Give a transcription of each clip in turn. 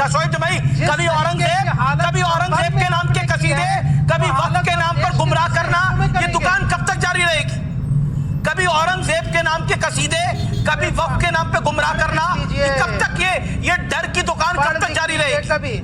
शोएब जमाई, कभी औरंगजेब के नाम के कसीदे, कभी वक्त के नाम पर गुमराह करना, ये दुकान कब तक जारी रहेगी? कभी औरंगजेब के नाम के कसीदे, कभी वक्त के नाम पे गुमराह करना, कब तक ये डर की दुकान कब तक जारी रहेगी? कभी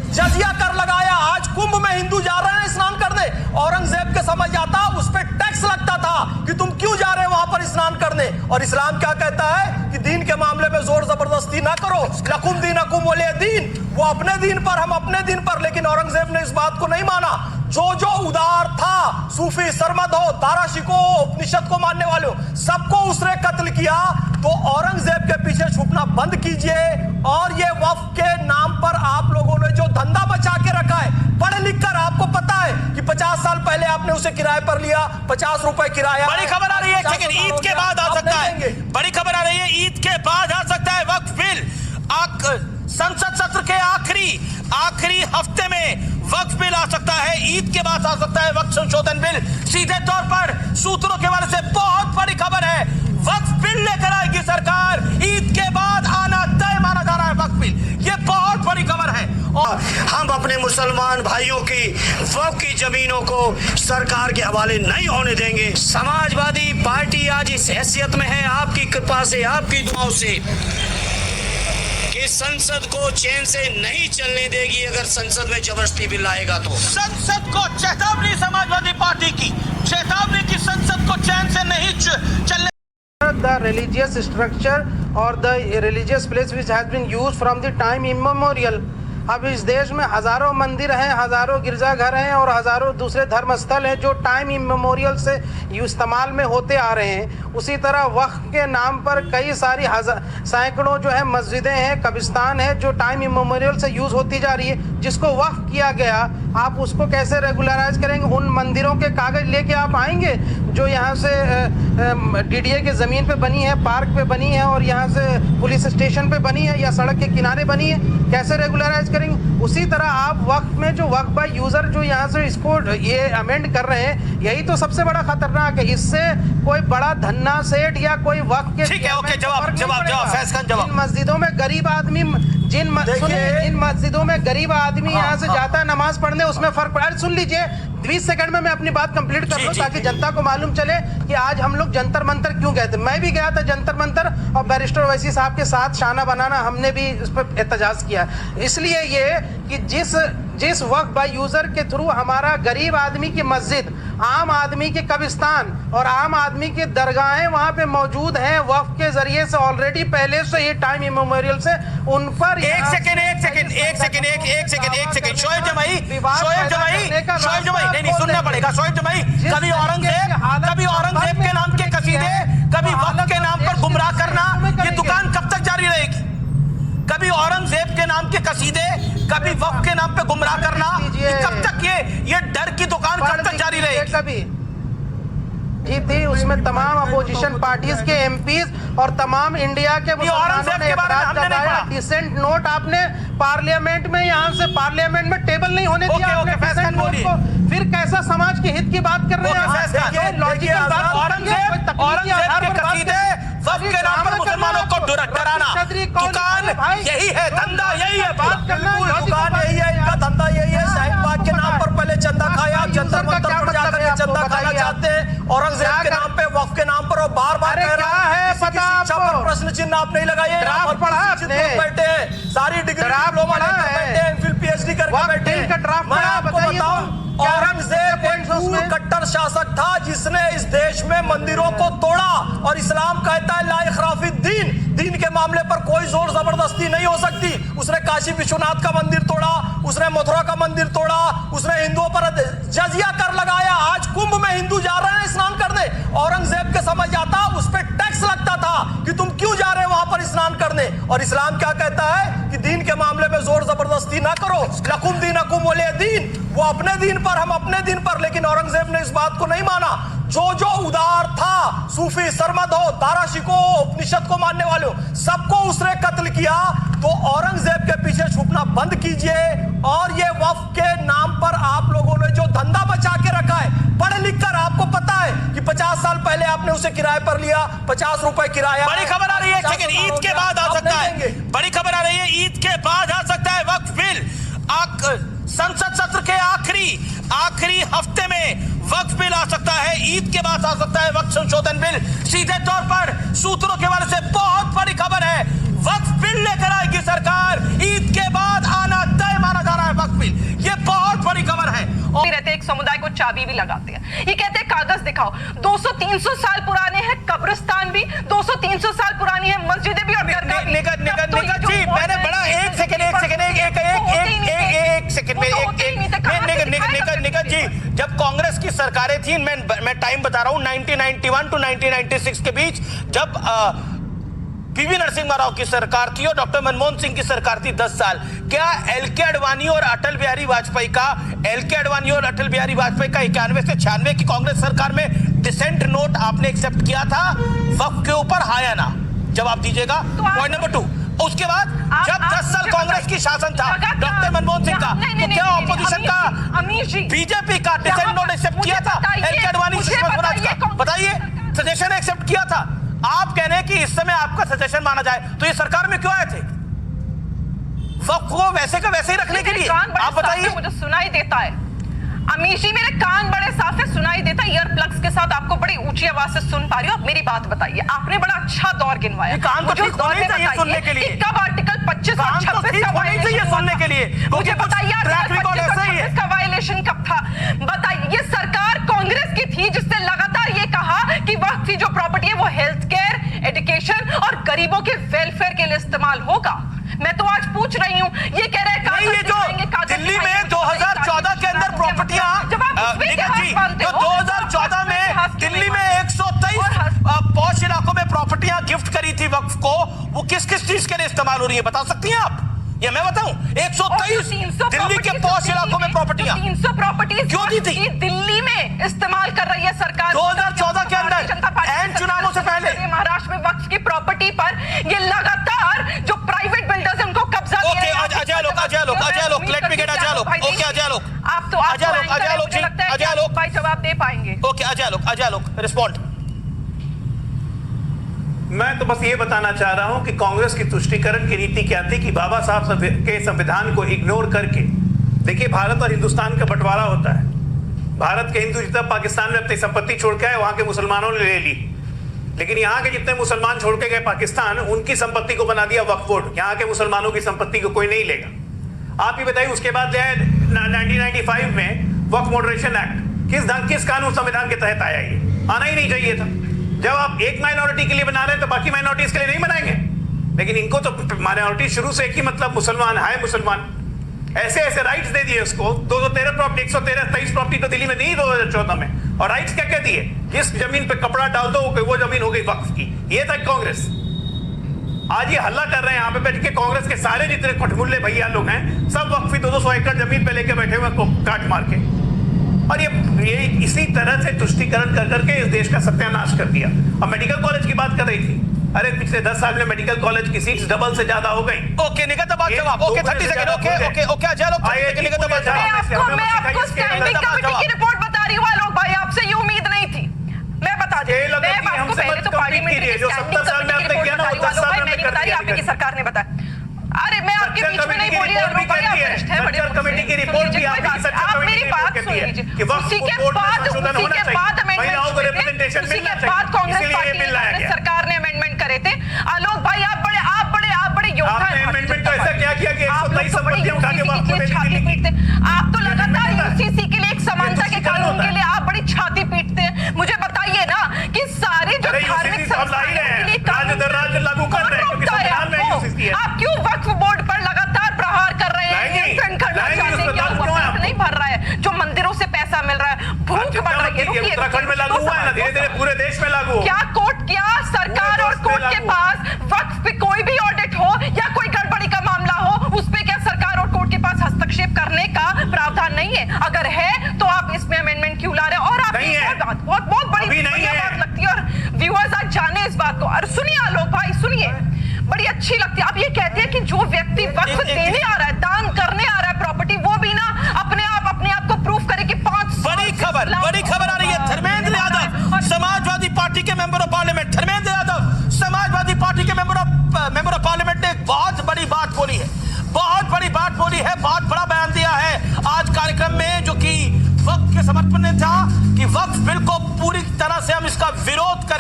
जजिया कर लगाया, आज कुंभ में हिंदू जा रहे हैं स्नान करने। औरंगजेब के समझ आता उस पे टैक्स लगता था कि तुम क्यों जा रहे हो वहां पर स्नान करने। और इस्लाम क्या कहता है कि दीन के मामले में जोर जबरदस्ती ना करो, लकुम दीनकुम वलिय दीन, वो अपने दीन पर, हम अपने दीन पर। लेकिन औरंगजेब ने इस बात को नहीं माना। जो उदार था, सूफी, सरमद हो, ताराशिको हो, उपनिषद को मानने वाले हो, सबको उसने कत्ल किया। तो औरंगजेब के पीछे छुपना बंद कीजिए। और ये वक्फ के नाम पर आप लोगों ने जो धंधा बचा के रखा है, पढ़ लिख कर आपको पता है कि 50 साल पहले आपने उसे किराए पर लिया, 50 रुपए किराया। बड़ी खबर आ रही है, लेकिन ईद के बाद आ सकता है। बड़ी खबर आ रही है, ईद के बाद आ सकता है वक्फ बिल। संसद सत्र के आखिरी हफ्ते में वक्फ बिल आ सकता है। ईद के बाद आ सकता है वक्फ संशोधन बिल। सीधे तौर पर सूत्रों के बारे से बहुत बड़ी खबर है, वक्फ बिल लेकर आएगी सरकार। ईद के बाद आना तय माना जा रहा है वक्फ बिल। ये बहुत बड़ी खबर है। और हम अपने मुसलमान भाइयों की वक्फ की जमीनों को सरकार के हवाले नहीं होने देंगे। समाजवादी पार्टी आज इस हैसियत में है, आपकी कृपा से, आपकी दुआओं से, कि संसद को चैन से नहीं चलने देगी। अगर संसद में जबरदस्ती बिल आएगा तो संसद को चेतावनी, समाजवादी पार्टी की चेतावनी की संसद को चैन से नहीं चलने। The religious structure or the religious place which has been used from the time immemorial। अब इस देश में हज़ारों मंदिर हैं, हज़ारों गिरजाघर हैं और हज़ारों दूसरे धर्म स्थल हैं जो टाइम इमेमोरियल से इस्तेमाल में होते आ रहे हैं। उसी तरह वक्फ के नाम पर कई सारी सैकड़ों जो है मस्जिदें हैं, कब्रिस्तान है, जो टाइम इमेमोरियल से यूज़ होती जा रही है। जिसको वक्फ किया गया, आप उसको कैसे रेगुलराइज करेंगे? उन मंदिरों के कागज़ लेके आप आएंगे जो यहाँ से DDA के ज़मीन पे बनी है, पार्क पे बनी है और यहाँ से पुलिस स्टेशन पे बनी है या सड़क के किनारे बनी है, कैसे रेगुलराइज करेंगे? उसी तरह आप वक्फ में जो वक्फ बाय यूज़र जो यहाँ से इसको ये अमेंड कर रहे हैं, यही तो सबसे बड़ा खतरनाक है। इससे कोई बड़ा धन्ना सेठ या कोई वक्फ के, ठीक है, ओके, जवाब फैज खान जवाब। जिन मस्जिदों में गरीब आदमी जिन मस्जिदों में गरीब आदमी यहाँ से जाता है नमाज पढ़ने, उसमें फर्क पड़ा। सुन लीजिए 20 सेकंड में मैं अपनी बात कंप्लीट कर लूं ताकि जनता को मालूम चले कि आज हम लोग जंतर मंतर क्यों गए थे। मैं भी गया था जंतर मंतर और बैरिस्टर ओवैसी साहब के साथ शाना बनाना हमने भी इस पर एहतजाज किया। इसलिए ये कि जिस वक्फ बाय यूजर के थ्रू हमारा गरीब आदमी की मस्जिद, आम आदमी के कब्रिस्तान और आम आदमी की दरगाहें वहाँ पे मौजूद हैं, वक्फ के जरिए से ऑलरेडी पहले से ये टाइम इमेमोरियल से उन पर एक सेकंड शोएब जमाई, नहीं सुनना पड़ेगा। शोएब जमाई, कभी औरंगजेब के नाम के कसीदे, कभी वक्त के नाम पर गुमराह करना, ये दुकान कब तक जारी रहेगी? कभी औरंगजेब के नाम के कसीदे, कभी वक्त के नाम पे गुमराह करना, कब तक ये डर की दुकान कब तक जारी रहेगी? कभी थी उसमें तमाम अपोजिशन पार्टीज के MPs और तमाम इंडिया के मुसलमानों ने एतराज जताया। डिसेंट नोट आपने पार्लियामेंट में, यहाँ से पार्लियामेंट में टेबल नहीं होने दिया आपने डिसेंट नोट को। फिर कैसा समाज के हित की बात कर रहे हैं? लॉजिकल बात। औरंगजेब के कसीदे, वक्त के नाम पर मुसलमानों को डराना, दुकान यही है, धंधा यही है, बात करना दुकान यही है, इनका धंधा यही है। शाहीन के नाम पर पहले चंदा खाया, जंतर मंतर पर जाकर के चंदा खाना चाहते हैं। औरंगजेब के नाम पे, वक्फ के नाम पर, और बार-बार कह रहा है पता आपको, प्रश्न चिन्ह आप नहीं लगाइए। ड्राफ्ट पढ़ा आपने? बैठे हैं सारी डिग्री डिप्लोमा लेकर बैठे हैं, फिर PhD करके बैठे हैं। मैं आपको बताऊं, औरंगजेब एक कट्टर शासक था जिसने इस देश में मंदिरों को तोड़ा। और इस्लाम कहता है ला इखराफी दीन के मामले पर कोई जोर जबरदस्ती नहीं हो सकती। उसने काशी विश्वनाथ का मंदिर तोड़ा, उसने मथुरा का मंदिर तोड़ा, उसने हिंदुओं पर जजिया कर लगाया। आज कुंभ में हिंदू जा रहे हैं स्नान करने। औरंगजेब के समझ आता उस पर टैक्स लगता था कि तुम क्यों जा रहे हो वहां पर स्नान करने। और इस्लाम क्या कहता है कि दीन के मामले में जोर जबरदस्ती ना करो, लकुम दीनकुम वलिय दीन, वो अपने दीन पर, हम अपने दीन पर। लेकिन औरंगजेब ने इस बात को नहीं माना। जो उदार था, सूफी, सरमद हो, ताराशिको हो, उपनिषद को मानने वाले हो, सबको उसने कत्ल किया। तो औरंगजेब के पीछे छुपना बंद कीजिए। और ये वक्फ के नाम पर आप लोगों ने जो धंधा बचा के रखा है, पढ़ लिख कर आपको पता है कि 50 साल पहले आपने उसे किराए पर लिया, 50 रुपए किराया। बड़ी खबर आ रही है, लेकिन ईद के बाद आ सकता है। बड़ी खबर आ रही है, ईद के संसद सत्र के आखिरी हफ्ते में वक्फ बिल आ सकता है, ईद के बाद आ सकता है वक्फ संशोधन बिल। सीधे तौर पर सूत्रों के बारे से बहुत बड़ी खबर है, वक्फ बिल लेकर आएगी सरकार, ईद के बाद आना तय माना जा रहा है वक्फ बिल। ये बहुत बड़ी खबर है। और रहते एक समुदाय को चाबी भी लगाते हैं, ये कहते हैं कागज दिखाओ। 200-300 साल पुराने हैं कब्रिस्तान भी, 200-300 साल पुरानी है मस्जिदें भी। और निगत जी, मैंने बड़ा एक सेकंड निगत जी, जब कांग्रेस की सरकारें थी, मैं टाइम बता रहा हूं 1991 टू 1996 के बीच, जब पीवी नरसिम्हा राव की सरकार थी और डॉक्टर मनमोहन सिंह की सरकार थी 10 साल, क्या एलके अडवाणी और अटल बिहारी वाजपेयी का 91 से 96 की कांग्रेस सरकार में डिसेंट नोट आपने एक्सेप्ट किया था वक्फ के ऊपर, हाँ या ना? जवाब दीजिएगा। पॉइंट नंबर 2, उसके बाद जब 10 साल कांग्रेस की शासन था डॉक्टर मनमोहन सिंह का, तो क्या ऑपोजिशन का बीजेपी का डिसेंट नोट एक्सेप्ट किया था एलके अडवाणी सुषमा स्वराज का? बताइए, सजेशन एक्सेप्ट किया था। आप कह रहे हैं कि इस समय आपका सजेशन माना जाए, तो ये सरकार में क्यों आए थे? वक्फ को वैसे का वैसे ही रखने के लिए। आप बताइए। मुझे सुनाई देता है अमीश जी, मेरे कान बड़े साफ है, सुनाई देता है। ईयर प्लग्स के साथ आपको बड़ी ऊंची आवाज से सुन पा रही हो। अब मेरी बात बताइए, आपने बड़ा अच्छा दौर गिनवाया, कान तो ठीक होने चाहिए सुनने के लिए। कब आर्टिकल 25 और 26 का वायलेशन सुनने के लिए? मुझे बताइए, का वायलेशन कब था? बताइए। ये सरकार कांग्रेस की थी जिसने लगातार ये कहा कि वक्त की जो प्रॉपर्टी है वो हेल्थ केयर, एजुकेशन और गरीबों के वेलफेयर के लिए इस्तेमाल होगा। मैं तो आज पूछ रही हूँ, ये कह रहे हैं ये जो दिल्ली में 2014 के अंदर प्रॉपर्टियां, जो 2014 में दिल्ली में 123 पॉश इलाकों में प्रॉपर्टियां गिफ्ट करी थी वक्फ को, वो किस किस चीज के लिए इस्तेमाल हो रही है बता सकती हैं आप? ये मैं बताऊं, 123 दिल्ली के पॉश इलाकों में प्रॉपर्टियां 300 प्रॉपर्टीज क्यों दी थी? दिल्ली में इस्तेमाल कर रही है सरकार 2014 के अंदर एन चुनावों से पहले। महाराष्ट्र में वक्फ की प्रॉपर्टी पर ये लगातार जो प्राइवेट बिल्डर्स हैं उनको कब्जा ओके, अजय लोक, लेट मी गेट अजय लोक। ओके, अजय लोक, आप तो अजय लोक भाई जवाब दे पाएंगे। ओके, अजय लोक रिस्पॉन्ड। मैं तो बस ये बताना चाह रहा हूं कि कांग्रेस की तुष्टीकरण की नीति क्या थी कि बाबा साहब के संविधान को इग्नोर करके, देखिए भारत और हिंदुस्तान का बंटवारा होता है। भारत के हिंदू जितना पाकिस्तान में अपनी संपत्ति छोड़ के आए, वहां के मुसलमानों ने ले ली, लेकिन यहाँ के जितने मुसलमान छोड़ के गए पाकिस्तान, उनकी संपत्ति को बना दिया वक्फ बोर्ड। यहाँ के मुसलमानों की संपत्ति को कोई नहीं लेगा। आप ही बताइए, उसके बाद ले आए 1995 में वक्फ मॉडरेशन एक्ट। किस कानून संविधान के तहत आया? ये आना ही नहीं चाहिए था। जब आप एक माइनॉरिटी के लिए बना रहे हैं तो बाकी माइनॉरिटीज के लिए नहीं बनाएंगे, लेकिन इनको तो माइनॉरिटी शुरू से एक ही मतलब मुसलमान है, मुसलमान ऐसे ऐसे राइट्स दे दिए उसको। 213 प्रॉपर्टी, 123 प्रॉपर्टी तो दिल्ली में दी 2014 में। और राइट्स क्या क्या दिए? जिस जमीन पे कपड़ा डाल दो वो जमीन हो गई वक्फ की। ये था कांग्रेस। आज ये हल्ला कर रहे हैं यहाँ पे बैठ के, कांग्रेस के सारे जितने कठमुल्ले भैया लोग हैं सब वक्फी 200 एकड़ जमीन पे लेके बैठे हुए काट मार के। और ये इसी तरह से तुष्टीकरण कर करके इस देश का सत्यानाश कर दिया। अब मेडिकल कॉलेज की बात कर रही थी, अरे पिछले 10 साल में मेडिकल कॉलेज की सीट्स डबल से ज्यादा हो गई। ओके, निगत बात जवाब। Okay, 30 second. ओके, अजय लोक, निगत बात जवाब। मैं आपको स्टैंडिंग कमेटी की रिपोर्ट बता रही हूँ आलोक भाई, आपसे ये उम्मीद नहीं थी। मैं बता दूं, मैं आपको पहले तो पार्लियामेंट की जो 70 साल में आपने किया ना, वो 10 साल में कर दिया। आपकी सरकार ने बताया। अरे मैं आपके बीच में नहीं बोली, कमेटी की रिपोर्ट भी आप मेरी बात सुन लीजिए। उसी के बाद महिलाओं को रिप्रेजेंटेशन मिलना चाहिए, कांग्रेस पार्टी सरकार ने अमेंडमेंट करे थे। आलोक भाई आप बड़े योद्धा हैं। अमेंडमेंट तो ऐसा क्या किया कि 123 संपत्तियां उठा के वक्फ में छाती पीटते। आप तो लगातार यूसीसी के लिए, एक समानता के कानून के लिए आप बड़ी छाती पीटते हैं। मुझे बताइए ना कि सारे जो धार्मिक संस्थाएं राज्य लागू कर रहे हैं, आप क्यों वक्फ बोर्ड पर लगातार प्रहार कर रहे हैं? नहीं भर रहा है, जो मंदिरों से पैसा मिल रहा है, भूख बढ़ रही है। उत्तराखंड में लागू हुआ है ना, धीरे धीरे पूरे देश में लागू। क्या सरकार और कोर्ट के पास वक्फ पे कोई भी ऑडिट हो या कोई गड़बड़ी का मामला हो, उस पे क्या सरकार और कोर्ट के पास हस्तक्षेप करने का प्रावधान नहीं है? अगर है तो आप इसमें अमेंडमेंट क्यों ला रहे हो? और आप बहुत बड़ी बात लगती है, और व्यूअर्स आज जाने इस बात को। और सुनिए आलोक भाई, सुनिए, बड़ी अच्छी लगती है। आप ये कहते हैं कि जो व्यक्ति वक्फ देने आ रहा है, दान करने आ रहा है प्रॉपर्टी, वो भी ना अपने आप को प्रूफ करे कि 5 बड़ी खबर आ रही है। धर्मेंद्र यादव, समाजवादी पार्टी के member of parliament, Dharmendra Yadav Samajwadi party के मेंबर ऑफ पार्लियामेंट ने एक बहुत बड़ी बात बोली है, बहुत बड़ा बयान दिया है।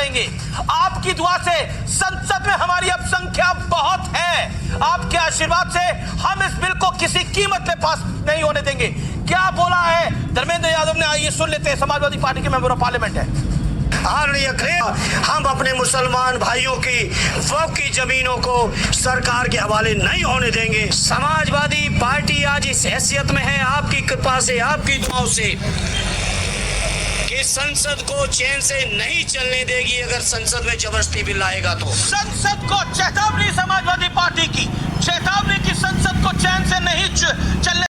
करेंगे। आपकी दुआ से संसद में हमारी अब संख्या बहुत है। आपके आशीर्वाद से हम इस बिल को किसी कीमत पे पास नहीं होने देंगे। क्या बोला है धर्मेंद्र यादव ने, आइए सुन लेते हैं। समाजवादी पार्टी के मेंबर ऑफ पार्लियामेंट है। आदरणीय हम अपने मुसलमान भाइयों की वक्फ की जमीनों को सरकार के हवाले नहीं होने देंगे। समाजवादी पार्टी आज इस हैसियत में है आपकी कृपा से, आपकी दुआओं से, कि संसद को चैन से नहीं चलने देगी। अगर संसद में जबरदस्ती बिल आएगा तो संसद को चेतावनी, समाजवादी पार्टी की चेतावनी की संसद को चैन से नहीं चलने